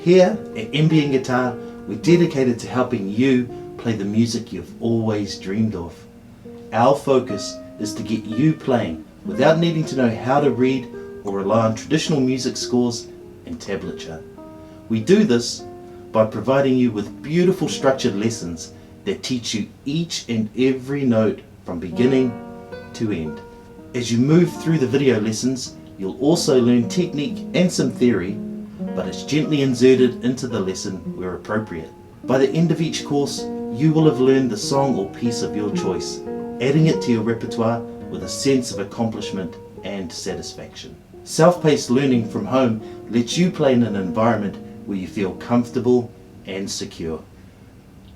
Here at NBN Guitar, we're dedicated to helping you play the music you've always dreamed of. Our focus is to get you playing without needing to know how to read or rely on traditional music scores and tablature. We do this by providing you with beautiful structured lessons that teach you each and every note from beginning to end. As you move through the video lessons, you'll also learn technique and some theory, but it's gently inserted into the lesson where appropriate. By the end of each course, you will have learned the song or piece of your choice, adding it to your repertoire with a sense of accomplishment and satisfaction. Self-paced learning from home lets you play in an environment where you feel comfortable and secure.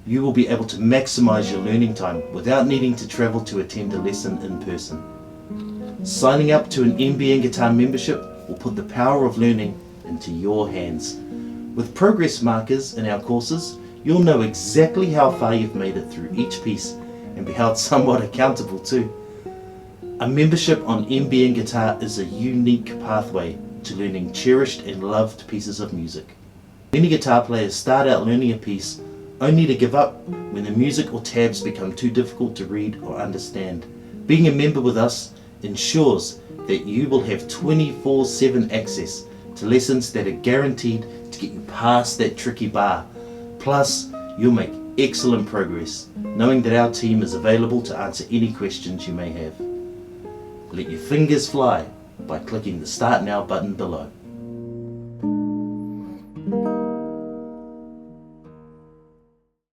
You will be able to maximize your learning time without needing to travel to attend a lesson in person. Signing up to an NBN Guitar membership will put the power of learning into your hands. With progress markers in our courses, you'll know exactly how far you've made it through each piece and be held somewhat accountable too. A membership on NBN Guitar is a unique pathway to learning cherished and loved pieces of music. Many guitar players start out learning a piece only to give up when the music or tabs become too difficult to read or understand. Being a member with us ensures that you will have 24/7 access to lessons that are guaranteed to get you past that tricky bar. Plus, you'll make excellent progress knowing that our team is available to answer any questions you may have. Let your fingers fly by clicking the Start Now button below.